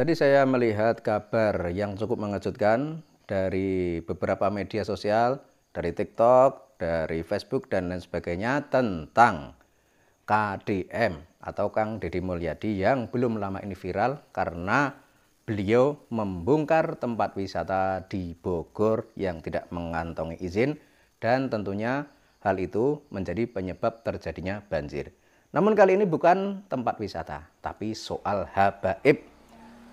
Tadi saya melihat kabar yang cukup mengejutkan dari beberapa media sosial, dari TikTok, dari Facebook, dan lain sebagainya tentang KDM atau Kang Deddy Mulyadi yang belum lama ini viral karena beliau membongkar tempat wisata di Bogor yang tidak mengantongi izin dan tentunya hal itu menjadi penyebab terjadinya banjir. Namun kali ini bukan tempat wisata, tapi soal habaib.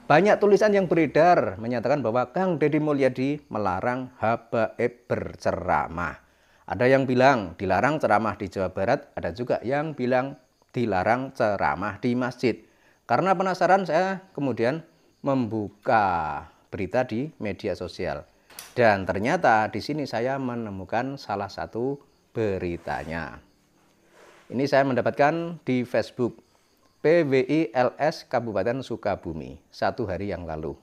Banyak tulisan yang beredar menyatakan bahwa Kang Deddy Mulyadi melarang habaib berceramah. Ada yang bilang dilarang ceramah di Jawa Barat, ada juga yang bilang dilarang ceramah di masjid. Karena penasaran saya kemudian membuka berita di media sosial. Dan ternyata di sini saya menemukan salah satu beritanya. Ini saya mendapatkan di Facebook PWILS Kabupaten Sukabumi 1 hari yang lalu.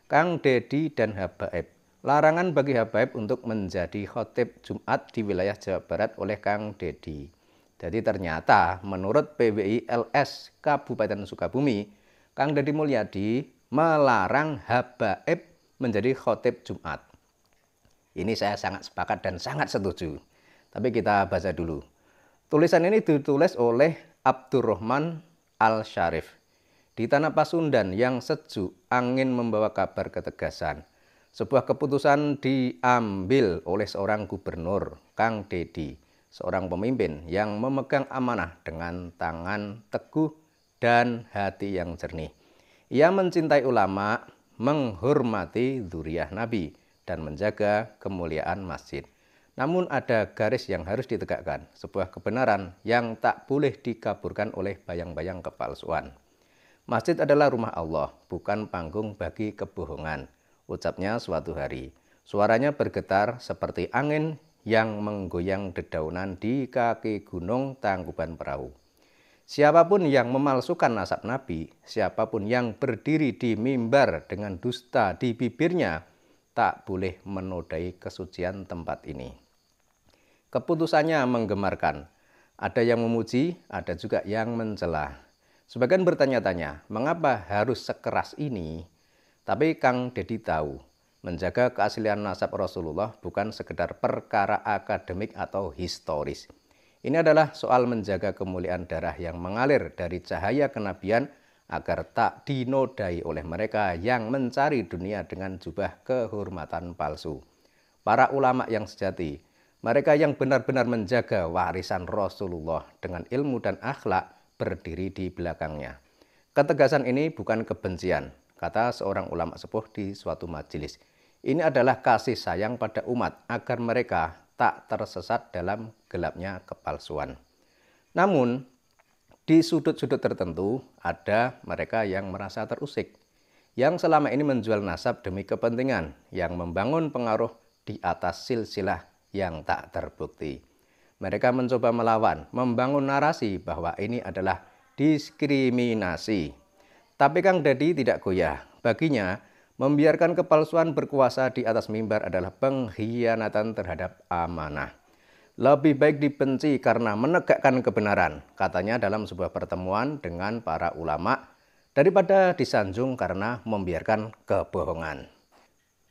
Kang Deddy dan habaib. Larangan bagi habaib untuk menjadi khotib Jumat di wilayah Jawa Barat oleh Kang Deddy. Jadi ternyata menurut PWILS Kabupaten Sukabumi, Kang Deddy Mulyadi melarang habaib menjadi khotib Jumat. Ini saya sangat sepakat dan sangat setuju. Tapi kita baca dulu. Tulisan ini ditulis oleh Abdurrahman Al-Syarif. Di tanah Pasundan yang sejuk, angin membawa kabar ketegasan. Sebuah keputusan diambil oleh seorang gubernur, Kang Deddy, seorang pemimpin yang memegang amanah dengan tangan teguh dan hati yang jernih. Ia mencintai ulama, menghormati dzurriyyah Nabi, dan menjaga kemuliaan masjid. Namun ada garis yang harus ditegakkan, sebuah kebenaran yang tak boleh dikaburkan oleh bayang-bayang kepalsuan. Masjid adalah rumah Allah, bukan panggung bagi kebohongan, ucapnya suatu hari. Suaranya bergetar seperti angin yang menggoyang dedaunan di kaki gunung Tangkuban Perahu. Siapapun yang memalsukan nasab Nabi, siapapun yang berdiri di mimbar dengan dusta di bibirnya, tak boleh menodai kesucian tempat ini. Keputusannya menggemarkan. Ada yang memuji, ada juga yang mencela. Sebagian bertanya-tanya, mengapa harus sekeras ini? Tapi Kang Deddy tahu, menjaga keaslian nasab Rasulullah bukan sekedar perkara akademik atau historis. Ini adalah soal menjaga kemuliaan darah yang mengalir dari cahaya kenabian agar tak dinodai oleh mereka yang mencari dunia dengan jubah kehormatan palsu. Para ulama yang sejati, mereka yang benar-benar menjaga warisan Rasulullah dengan ilmu dan akhlak berdiri di belakangnya. Ketegasan ini bukan kebencian, kata seorang ulama sepuh di suatu majelis. Ini adalah kasih sayang pada umat agar mereka tak tersesat dalam gelapnya kepalsuan. Namun, di sudut-sudut tertentu ada mereka yang merasa terusik, yang selama ini menjual nasab demi kepentingan, yang membangun pengaruh di atas silsilah yang tak terbukti. Mereka mencoba melawan, membangun narasi bahwa ini adalah diskriminasi. Tapi Kang Deddy tidak goyah. Baginya, membiarkan kepalsuan berkuasa di atas mimbar adalah pengkhianatan terhadap amanah. Lebih baik dibenci karena menegakkan kebenaran, katanya dalam sebuah pertemuan dengan para ulama, daripada disanjung karena membiarkan kebohongan.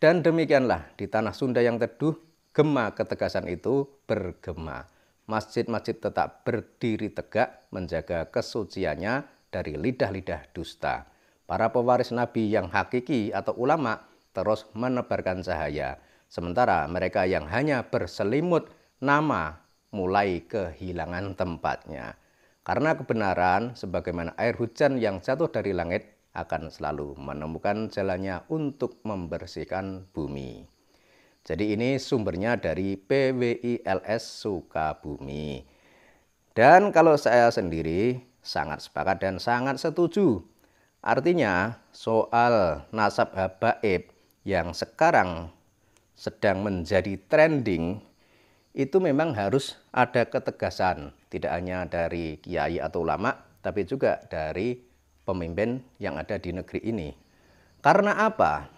Dan demikianlah di tanah Sunda yang teduh, gema ketegasan itu bergema. Masjid-masjid tetap berdiri tegak menjaga kesuciannya dari lidah-lidah dusta. Para pewaris Nabi yang hakiki atau ulama terus menebarkan cahaya. Sementara mereka yang hanya berselimut nama mulai kehilangan tempatnya. Karena kebenaran sebagaimana air hujan yang jatuh dari langit akan selalu menemukan jalannya untuk membersihkan bumi. Jadi ini sumbernya dari PWILS Sukabumi. Dan kalau saya sendiri sangat sepakat dan sangat setuju. Artinya soal nasab habaib yang sekarang sedang menjadi trending itu memang harus ada ketegasan. Tidak hanya dari kiai atau ulama, tapi juga dari pemimpin yang ada di negeri ini. Karena apa?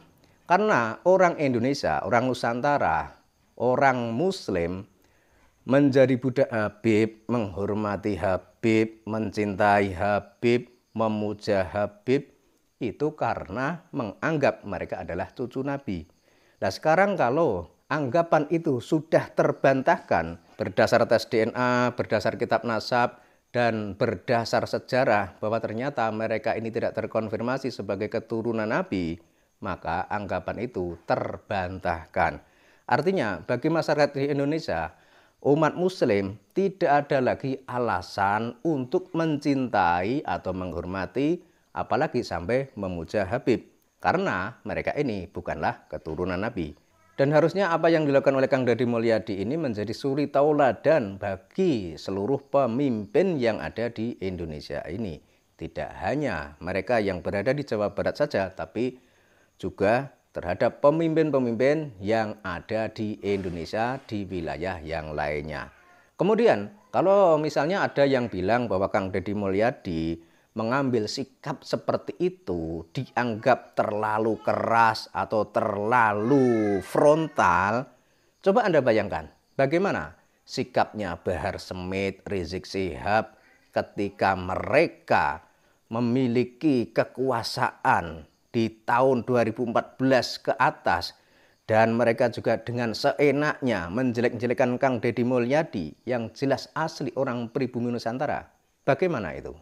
Karena orang Indonesia, orang Nusantara, orang Muslim menjadi budak Habib, menghormati Habib, mencintai Habib, memuja Habib, itu karena menganggap mereka adalah cucu Nabi. Nah sekarang kalau anggapan itu sudah terbantahkan berdasar tes DNA, berdasar kitab nasab, dan berdasar sejarah bahwa ternyata mereka ini tidak terkonfirmasi sebagai keturunan Nabi, maka anggapan itu terbantahkan. Artinya bagi masyarakat di Indonesia, umat muslim tidak ada lagi alasan untuk mencintai atau menghormati, apalagi sampai memuja Habib. Karena mereka ini bukanlah keturunan Nabi. Dan harusnya apa yang dilakukan oleh Kang Deddy Mulyadi ini menjadi suri tauladan bagi seluruh pemimpin yang ada di Indonesia ini. Tidak hanya mereka yang berada di Jawa Barat saja, tapi juga terhadap pemimpin-pemimpin yang ada di Indonesia di wilayah yang lainnya. Kemudian kalau misalnya ada yang bilang bahwa Kang Deddy Mulyadi mengambil sikap seperti itu dianggap terlalu keras atau terlalu frontal, coba Anda bayangkan bagaimana sikapnya Bahar Smith, Rizik Syihab ketika mereka memiliki kekuasaan di tahun 2014 ke atas, dan mereka juga dengan seenaknya menjelek-jelekan Kang Deddy Mulyadi yang jelas asli orang pribumi Nusantara. Bagaimana itu?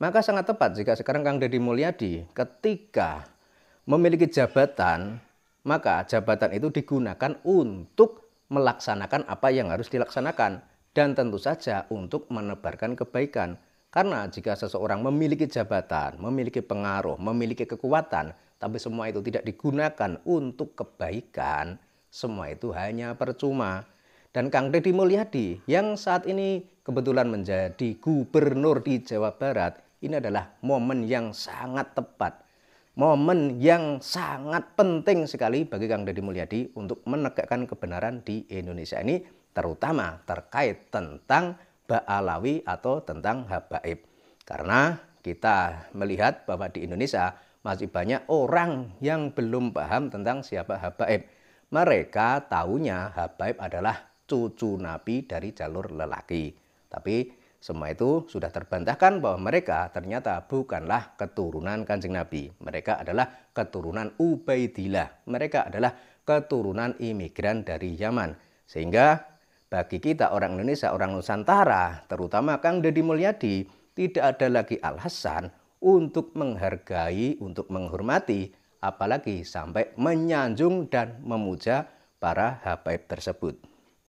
Maka sangat tepat jika sekarang Kang Deddy Mulyadi ketika memiliki jabatan, maka jabatan itu digunakan untuk melaksanakan apa yang harus dilaksanakan, dan tentu saja untuk menebarkan kebaikan. Karena jika seseorang memiliki jabatan, memiliki pengaruh, memiliki kekuatan, tapi semua itu tidak digunakan untuk kebaikan, semua itu hanya percuma. Dan Kang Deddy Mulyadi yang saat ini kebetulan menjadi gubernur di Jawa Barat, ini adalah momen yang sangat tepat. Momen yang sangat penting sekali bagi Kang Deddy Mulyadi untuk menegakkan kebenaran di Indonesia ini, terutama terkait tentang Ba'alawi atau tentang habaib. Karena kita melihat bahwa di Indonesia masih banyak orang yang belum paham tentang siapa habaib. Mereka tahunya habaib adalah cucu Nabi dari jalur lelaki. Tapi semua itu sudah terbantahkan bahwa mereka ternyata bukanlah keturunan Kanjeng Nabi. Mereka adalah keturunan Ubaidillah. Mereka adalah keturunan imigran dari Yaman. Sehingga bagi kita orang Indonesia, orang Nusantara, terutama Kang Deddy Mulyadi, tidak ada lagi alasan untuk menghargai, untuk menghormati, apalagi sampai menyanjung dan memuja para habaib tersebut.